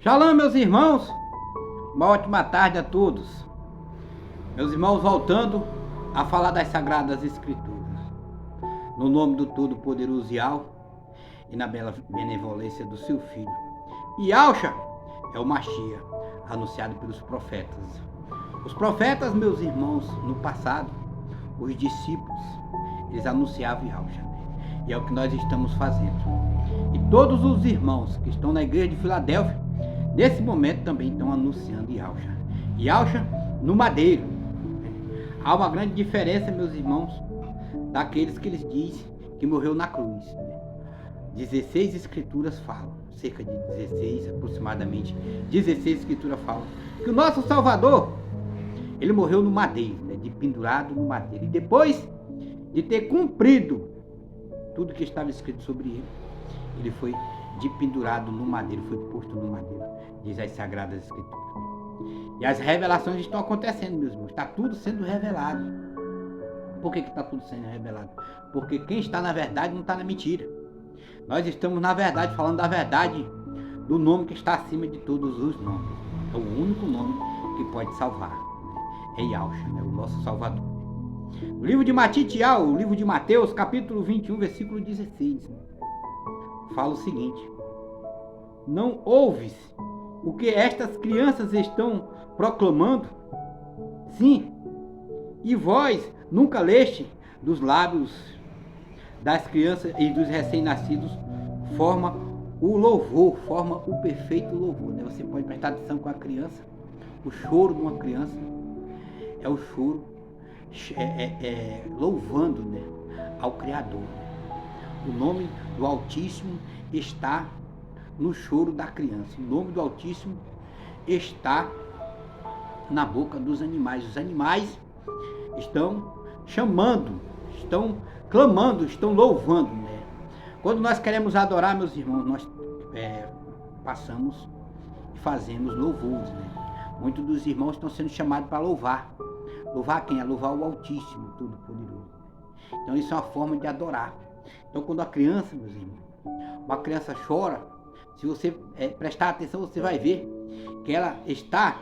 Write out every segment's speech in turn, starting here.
Shalom, meus irmãos, uma ótima tarde a todos. Meus irmãos, voltando a falar das Sagradas Escrituras, no nome do Todo-Poderoso Yahweh e na bela benevolência do seu Filho. Yahshua é o Mashiach, anunciado pelos profetas. Os profetas, meus irmãos, no passado, os discípulos, eles anunciavam Yahshua, e é o que nós estamos fazendo. E todos os irmãos que estão na igreja de Filadélfia, nesse momento também estão anunciando Yahshua. Yahshua no madeiro. Há uma grande diferença, meus irmãos, daqueles que eles dizem que morreu na cruz. 16 escrituras falam, cerca de 16, aproximadamente 16 escrituras falam, que o nosso Salvador, ele morreu no madeiro, de pendurado no madeiro. E depois de ter cumprido tudo que estava escrito sobre ele, ele foi de pendurado no madeiro, foi posto no madeiro, diz as Sagradas Escrituras. E as revelações estão acontecendo, meus irmãos, está tudo sendo revelado. Por que está tudo sendo revelado? Porque quem está na verdade não está na mentira. Nós estamos na verdade, falando da verdade do nome que está acima de todos os nomes. É o único nome que pode salvar, é Yahshua, o nosso Salvador. O livro de Matitial, o livro de Mateus, capítulo 21, versículo 16, fala o seguinte: não ouves o que estas crianças estão proclamando? Sim, e vós nunca leste dos lábios das crianças e dos recém-nascidos forma o louvor, forma o perfeito louvor, Você pode prestar atenção com a criança. O choro de uma criança é o choro louvando, ao Criador. O nome do Altíssimo está no choro da criança. O nome do Altíssimo está na boca dos animais. Os animais estão chamando, estão clamando, estão louvando, Quando nós queremos adorar, meus irmãos, nós passamos e fazemos louvores, Muitos dos irmãos estão sendo chamados para louvar. Louvar quem? É louvar o Altíssimo, Todo-Poderoso. Então isso é uma forma de adorar. Então quando a criança, meus irmãos, uma criança chora, se você prestar atenção, você vai ver que ela está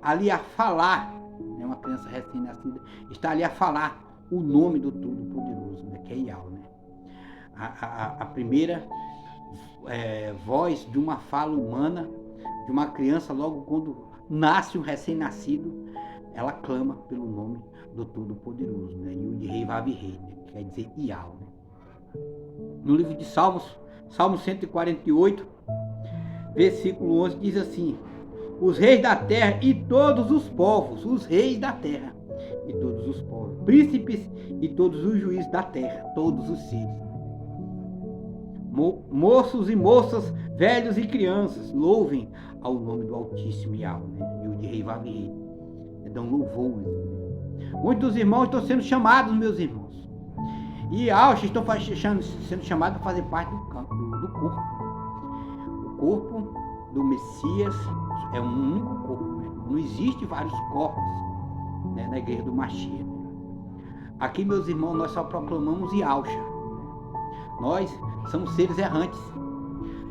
ali a falar, uma criança recém-nascida, está ali a falar o nome do Todo-Poderoso, que é Yahweh. A primeira voz de uma fala humana, de uma criança, logo quando nasce um recém-nascido, ela clama pelo nome do Todo-Poderoso, Yud Rei Vav Rei, que quer dizer Yahweh. No livro de Salmos, Salmo 148, versículo 11, diz assim: os reis da terra e todos os povos, os reis da terra e todos os povos, príncipes e todos os juízes da terra, todos os seres, moços e moças, velhos e crianças, louvem ao nome do Altíssimo Yahweh, Yud Rei Vav Rei, dão louvores. Muitos irmãos estão sendo chamados, meus irmãos, e estão sendo chamados para fazer parte do corpo. O corpo do Messias é um único corpo, Não existe vários corpos, na igreja do Mashiach. Aqui, meus irmãos, nós só proclamamos Yahshua. Nós somos seres errantes.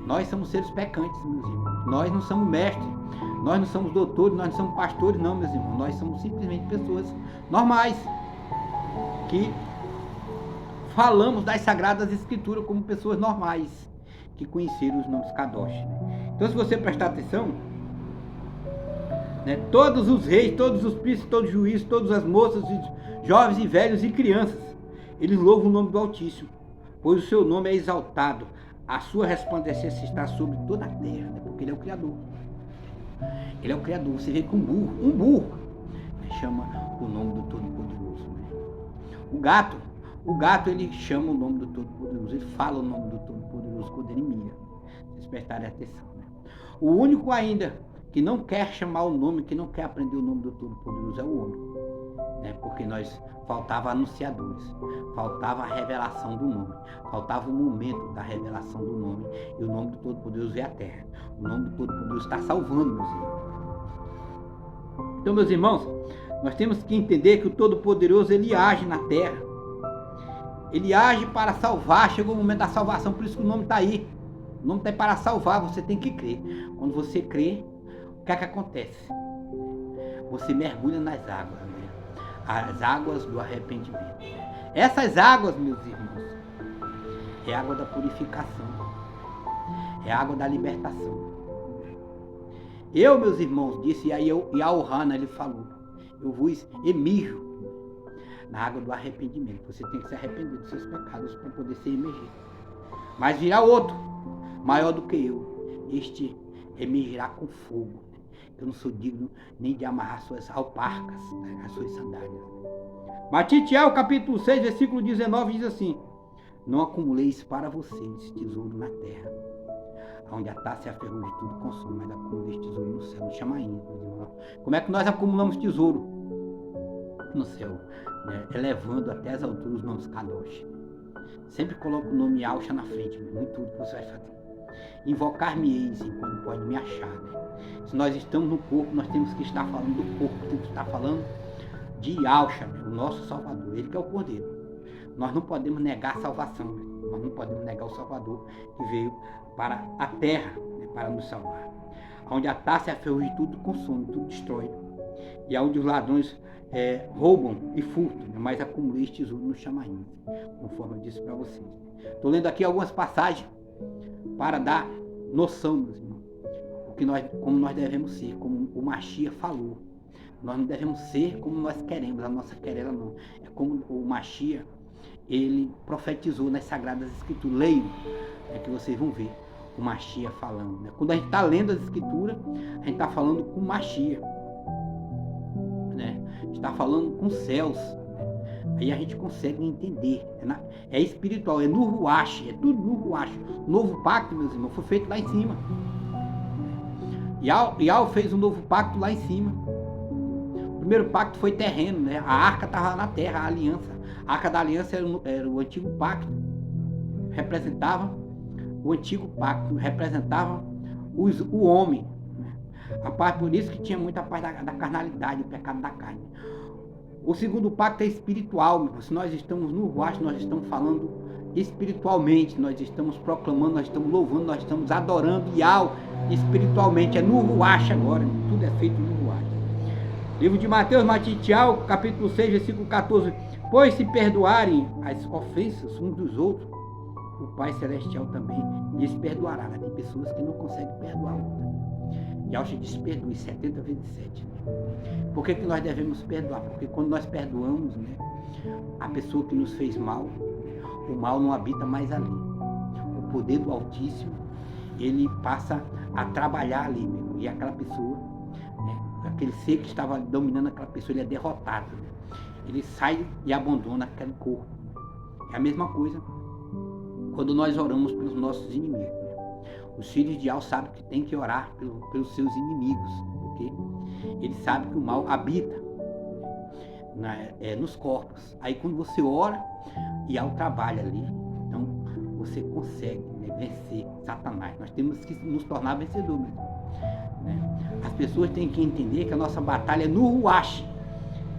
Nós somos seres pecantes, meus irmãos. Nós não somos mestres. Nós não somos doutores, nós não somos pastores, não, meus irmãos. Nós somos simplesmente pessoas normais que falamos das Sagradas Escrituras como pessoas normais que conheceram os nomes Kadosh. Então, se você prestar atenção, todos os reis, todos os príncipes, todos os juízes, todas as moças, jovens e velhos e crianças, eles louvam o nome do Altíssimo, pois o seu nome é exaltado, a sua resplandecência está sobre toda a terra, porque ele é o Criador. Ele é o Criador. Você vê que um burro chama o nome do Todo-Poderoso. O gato ele chama o nome do Todo-Poderoso, ele fala o nome do Todo-Poderoso quando ele mira. Vocês prestarem atenção. O único ainda que não quer chamar o nome, que não quer aprender o nome do Todo-Poderoso é o homem. Porque nós faltava anunciadores, faltava a revelação do nome, faltava o momento da revelação do nome, e o nome do Todo-Poderoso é a terra. O nome do Todo-Poderoso está salvando, meus irmãos. Então, meus irmãos, nós temos que entender que o Todo-Poderoso, ele age na terra, ele age para salvar. Chegou o momento da salvação, por isso que o nome está aí. O nome está para salvar, você tem que crer. Quando você crê, o que é que acontece? Você mergulha nas águas, né? As águas do arrependimento. Essas águas, meus irmãos, é água da purificação, é água da libertação. Meus irmãos, disse Yaohana, ele falou, eu vos emerjo na água do arrependimento. Você tem que se arrepender dos seus pecados para poder ser emergido. Mas virá outro, maior do que eu. Este emergirá com fogo. Eu não sou digno nem de amarrar suas alparcas, né, as suas sandálias. Matitiel, capítulo 6, versículo 19, diz assim: não acumuleis para vocês tesouro na terra, onde a taça e a ferrugem tudo consome, mas acumuleis tesouro no céu, no chamaim. Como é que nós acumulamos tesouro? No céu, né? Elevando até as alturas os nomes Kadosh. Sempre coloca o nome Alcha na frente, em tudo que você vai fazer. Invocar-me-eis enquanto pode me achar, né? Se nós estamos no corpo, nós temos que estar falando do corpo, temos que estar falando de Alcha, né? O nosso Salvador, ele que é o Cordeiro. Nós não podemos negar a salvação, né? Nós não podemos negar o Salvador que veio para a terra, né? Para nos salvar. Onde a taça e a ferrugem tudo consome, tudo destrói. E onde os ladrões roubam e furtam, né? Mas acumuleis tesouro no chamaim, conforme eu disse para vocês. Estou lendo aqui algumas passagens para dar noção, meus irmãos, como nós devemos ser, como o Mashiach falou. Nós não devemos ser como nós queremos, a nossa querela não. É como o Mashiach, ele profetizou nas Sagradas Escrituras. Leiam, que vocês vão ver o Mashiach falando, né? Quando a gente está lendo as Escrituras, a gente está falando com o Mashiach, né? A gente está falando com os céus, né? Aí a gente consegue entender. É espiritual, é no Ruach, é tudo no Ruach. O novo pacto, meus irmãos, foi feito lá em cima. Yahweh fez um novo pacto lá em cima. O primeiro pacto foi terreno, né? A arca estava na terra, a aliança. A arca da aliança era o antigo pacto. Representava o antigo pacto, representava o homem. Né? A paz, por isso que tinha muita paz da carnalidade, o pecado da carne. O segundo pacto é espiritual. Se nós estamos no Ruach, nós estamos falando espiritualmente, nós estamos proclamando, nós estamos louvando, nós estamos adorando Yahweh espiritualmente. É no Ruach agora, tudo é feito no Ruach. Livro de Mateus, Matitiel, capítulo 6, versículo 14. Pois se perdoarem as ofensas uns dos outros, o Pai Celestial também lhes perdoará. Mas tem pessoas que não conseguem perdoar outra. Yahweh diz: perdoe 70 vezes 7. Por que nós devemos perdoar? Porque quando nós perdoamos, né, a pessoa que nos fez mal, o mal não habita mais ali. O poder do Altíssimo, ele passa a trabalhar ali mesmo. E aquela pessoa, né, aquele ser que estava dominando aquela pessoa, ele é derrotado. Né? Ele sai e abandona aquele corpo. É a mesma coisa quando nós oramos pelos nossos inimigos. Né? Os filhos de Yahweh sabem que tem que orar pelos seus inimigos, porque ele sabe que o mal habita, né, nos corpos. Aí quando você ora, Yahweh trabalha ali, então você consegue, né, vencer Satanás. Nós temos que nos tornar vencedores. Né? As pessoas têm que entender que a nossa batalha é no Ruach.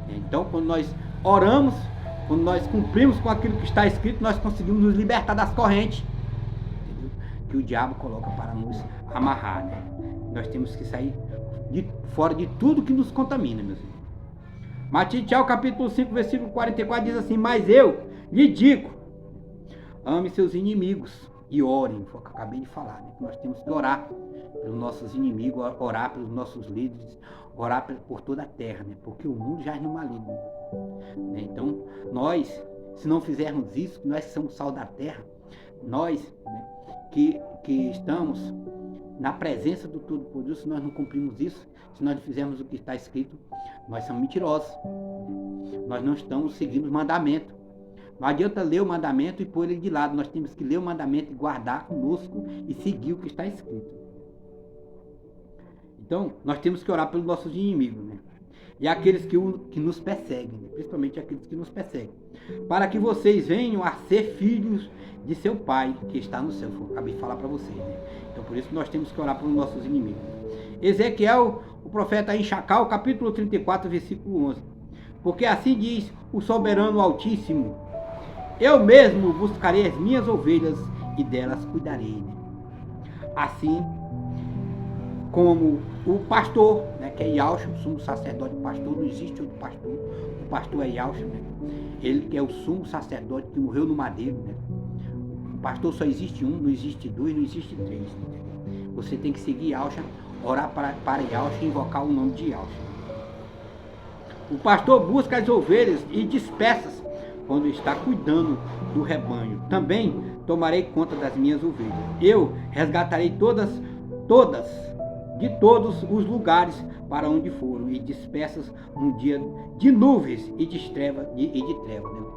Então quando nós oramos, quando nós cumprimos com aquilo que está escrito, nós conseguimos nos libertar das correntes, entendeu? Que o diabo coloca para nos amarrar. Né? Nós temos que sair fora de tudo que nos contamina, meus irmãos. Matitiel, capítulo 5, versículo 44 diz assim: mas eu lhe digo, ame seus inimigos e orem. Foi o que eu acabei de falar, né? Nós temos que orar pelos nossos inimigos, orar pelos nossos líderes, orar por toda a terra, né? Porque o mundo jaz no maligno. Né? Então, nós, se não fizermos isso, nós que somos sal da terra, nós, né, que estamos na presença do Todo-Poderoso, se nós não cumprimos isso, se nós não fizermos o que está escrito, nós somos mentirosos. Nós não estamos seguindo os mandamentos. Não adianta ler o mandamento e pôr ele de lado. Nós temos que ler o mandamento e guardar conosco e seguir o que está escrito. Então, nós temos que orar pelos nossos inimigos, né? E aqueles que nos perseguem, né? Principalmente aqueles que nos perseguem, para que vocês venham a ser filhos de seu Pai que está no céu. Eu acabei de falar para vocês, né? Então, por isso nós temos que orar pelos nossos inimigos. Ezequiel, o profeta em Chacal, capítulo 34, versículo 11. Porque assim diz o soberano Altíssimo: eu mesmo buscarei as minhas ovelhas e delas cuidarei. Né? assim como o pastor, né, que é Yahushua, o sumo sacerdote pastor, não existe outro pastor, o pastor é Yahushua, né? Ele que é o sumo sacerdote que morreu no madeiro, né? O pastor só existe um, não existe dois, não existe três, né? Você tem que seguir Yahushua, orar para Yahushua e invocar o nome de Yahushua. O pastor busca as ovelhas e dispersa quando está cuidando do rebanho. Também tomarei conta das minhas ovelhas. Eu resgatarei todas de todos os lugares para onde foram e dispersas um dia de nuvens e de trevas. Né?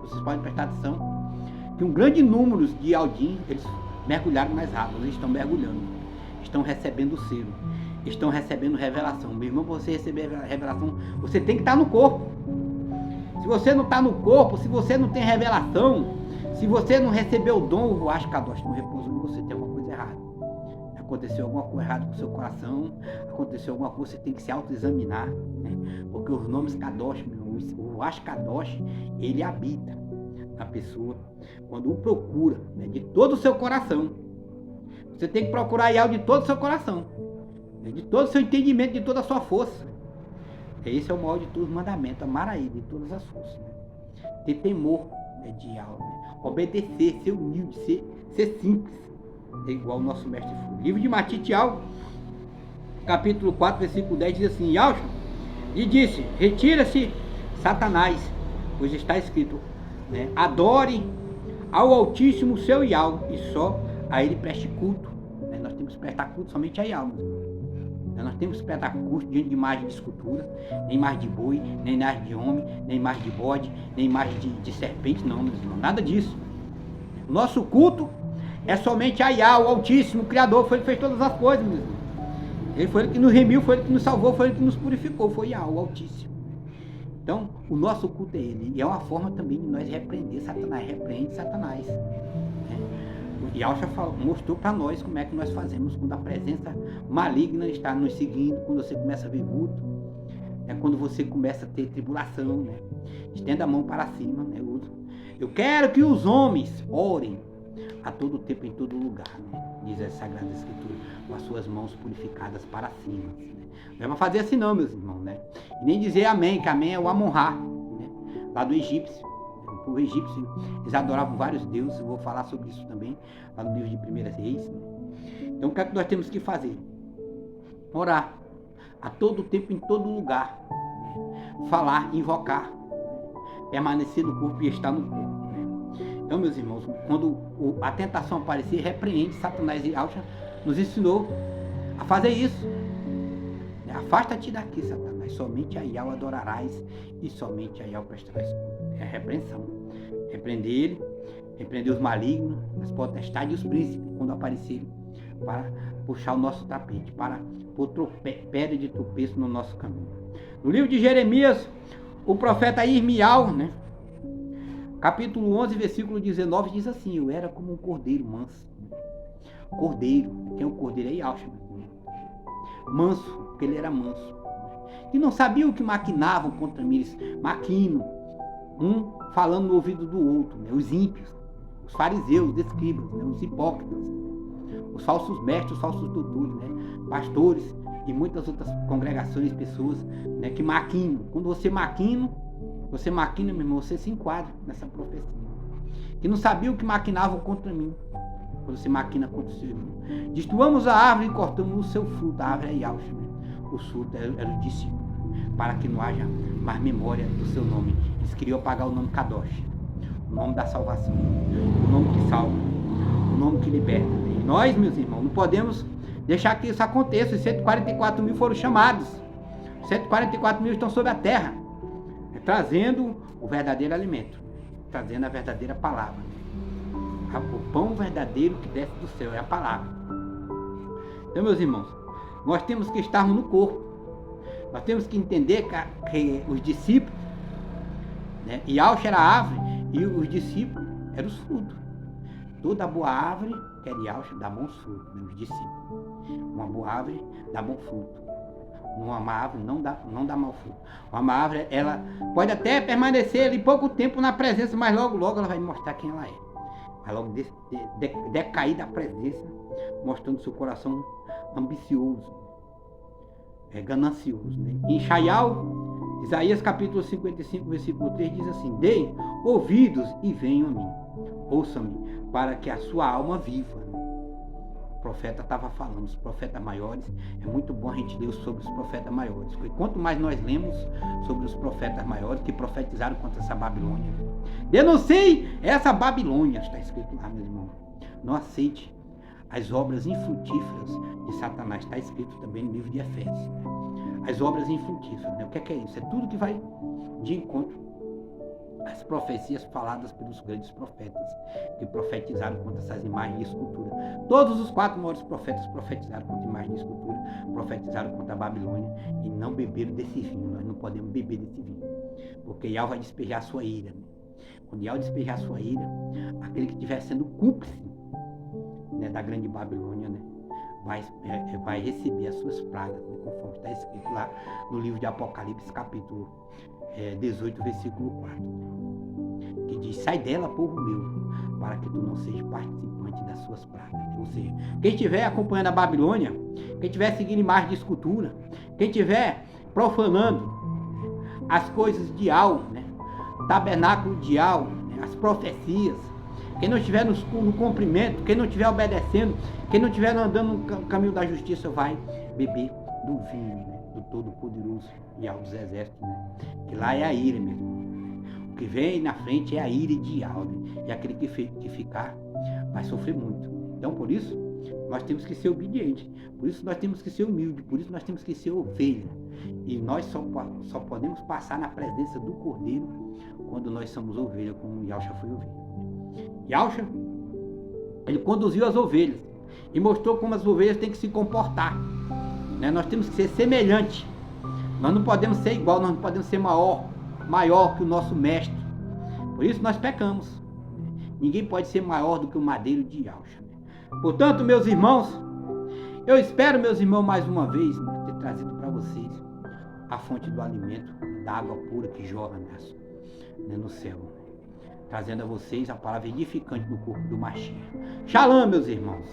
Vocês podem prestar atenção que um grande número de Aldim, eles mergulharam mais rápido, eles estão mergulhando, estão recebendo o selo, estão recebendo revelação. Meu irmão, para você receber a revelação, você tem que estar no corpo. Se você não está no corpo, se você não tem revelação, se você não recebeu o dom, o Ruach Kadosh não repousou em você, tem alguma coisa errada. Aconteceu alguma coisa errada com o seu coração, aconteceu alguma coisa, você tem que se autoexaminar, né? Porque os nomes Kadosh, o Ruach Kadosh, ele habita na pessoa quando o procura, né? De todo o seu coração. Você tem que procurar Yahweh de todo o seu coração, né? De todo o seu entendimento, de toda a sua força. Esse é o maior de todos os mandamentos, amar a ele de todas as forças, né? Ter temor, né, de Yahweh, né? Obedecer, ser humilde, ser simples. É igual o nosso mestre foi. Livro de Matitial, capítulo 4, versículo 10, diz assim: Yahushua lhe disse: retira-se, Satanás, pois está escrito, né, adore ao Altíssimo seu Yahweh e só a ele preste culto. Né? Nós temos que prestar culto somente a Yahweh. Nós temos que prestar culto diante de imagem de escultura, nem imagem de boi, nem imagem de homem, nem imagem de bode, nem imagem de serpente, não, meus irmãos, nada disso. O nosso culto é somente a Yahweh, o Altíssimo, o Criador, foi ele que fez todas as coisas, meu irmão. Ele foi ele que nos remiu, foi ele que nos salvou, foi ele que nos purificou, foi Yahweh, o Altíssimo. Então, o nosso culto é ele, e é uma forma também de nós repreender Satanás, repreende Satanás. Né? E Yahushua mostrou para nós como é que nós fazemos quando a presença maligna está nos seguindo, quando você começa a ver vulto, né? Quando você começa a ter tribulação, né? Estenda a mão para cima, né? Eu quero que os homens orem a todo tempo, em todo lugar, né? Diz a Sagrada Escritura, com as suas mãos purificadas para cima, né? Não é para fazer assim não, meus irmãos, né? E nem dizer amém, que amém é o Amon-Ra, né? Lá do egípcio. O povo egípcio, eles adoravam vários deuses, eu vou falar sobre isso também, lá no livro de 1 Reis, né? Então o que é que nós temos que fazer? Orar, a todo tempo, em todo lugar, né? Falar, invocar, permanecer no corpo e estar no corpo, né? Então, meus irmãos, quando a tentação aparecer, repreende Satanás. E Yahushua nos ensinou a fazer isso, né? Afasta-te daqui, Satanás, somente a Yahweh adorarás e somente a Yahweh prestarás culto. É a repreensão. Repreender ele, repreender os malignos, as potestades e os príncipes, quando aparecerem, para puxar o nosso tapete, para pôr pedra de tropeço no nosso caminho. No livro de Jeremias, o profeta Irmial, né? Capítulo 11, versículo 19, diz assim: eu era como um cordeiro manso. Cordeiro, quem é o cordeiro? É Yahushua. Manso, porque ele era manso. E não sabia o que maquinavam contra mim, eles maquinam, um falando no ouvido do outro, né? Os ímpios, os fariseus, os escribas, né? Os hipócritas, os falsos mestres, os falsos doutores, né? Pastores e muitas outras congregações, pessoas, né? Que maquinam. Quando você maquina, meu irmão, você se enquadra nessa profecia. Que não sabia o que maquinavam contra mim. Quando você maquina contra o seu irmão. Destruamos a árvore e cortamos o seu fruto. A árvore é Yahushua, né? O fruto era o discípulo. Para que não haja mais memória do seu nome. Eles queriam apagar o nome Kadosh, o nome da salvação, o nome que salva, o nome que liberta. E nós, meus irmãos, não podemos deixar que isso aconteça. Os 144 mil foram chamados. 144 mil estão sobre a terra, trazendo o verdadeiro alimento, trazendo a verdadeira palavra. O pão verdadeiro que desce do céu é a palavra. Então, meus irmãos, nós temos que estarmos no corpo. Nós temos que entender que os discípulos, né, Yahushua era a árvore e os discípulos eram os frutos. Toda boa árvore, que era Yahushua, dá bons frutos, né, os discípulos. Uma boa árvore dá bom fruto. Uma má árvore não dá mau fruto. Uma má árvore, ela pode até permanecer ali pouco tempo na presença, mas logo ela vai mostrar quem ela é. vai logo decair da presença, mostrando seu coração ambicioso, ganancioso. Né? Em Isaías capítulo 55, versículo 3 diz assim: deem ouvidos e venham a mim, ouçam-me, para que a sua alma viva. Né? O profeta estava falando, os profetas maiores, é muito bom a gente ler sobre os profetas maiores, porque quanto mais nós lemos sobre os profetas maiores que profetizaram contra essa Babilônia, denunciei essa Babilônia, está escrito lá, meu irmão, não aceite as obras infrutíferas de Satanás, está escrito também no livro de Efésios, né? As obras infrutíferas, né? O que é isso? É tudo que vai de encontro às profecias faladas pelos grandes profetas, que profetizaram contra essas imagens de escultura. Todos os 4 maiores profetas profetizaram contra imagens de escultura, profetizaram contra a Babilônia, e não beberam desse vinho. Nós não podemos beber desse vinho, porque Yahweh vai despejar a sua ira. Né? Quando Yahweh despejar a sua ira, aquele que estiver sendo cúmplice, né, da grande Babilônia, né, vai receber as suas pragas, né, conforme está escrito lá no livro de Apocalipse, capítulo 18, versículo 4, né, que diz: sai dela, povo meu, para que tu não sejas participante das suas pragas. Né? Ou seja, quem estiver acompanhando a Babilônia, quem estiver seguindo imagem de escultura, quem estiver profanando as coisas de Al, né, tabernáculo de Al, né, as profecias, quem não estiver no cumprimento, quem não estiver obedecendo, quem não estiver andando no caminho da justiça, vai beber do vinho, né, do Todo-Poderoso Yahweh dos Exércitos, né, que lá é a ira mesmo. O que vem na frente é a ira de Yahweh, né, e aquele que ficar vai sofrer muito. Então, por isso, nós temos que ser obedientes, por isso nós temos que ser humildes, por isso nós temos que ser ovelha. E nós só podemos passar na presença do Cordeiro quando nós somos ovelha, como Yahshua foi ovelha. Yahshua, ele conduziu as ovelhas e mostrou como as ovelhas têm que se comportar, né? Nós temos que ser semelhantes, nós não podemos ser igual, nós não podemos ser maior que o nosso mestre. Por isso nós pecamos. Ninguém pode ser maior do que o madeiro de Yahshua. Portanto, meus irmãos, eu espero, meus irmãos, mais uma vez, né, ter trazido para vocês a fonte do alimento, da água pura que jorra no céu, trazendo a vocês a palavra edificante do corpo do Mashiach. Shalom, meus irmãos.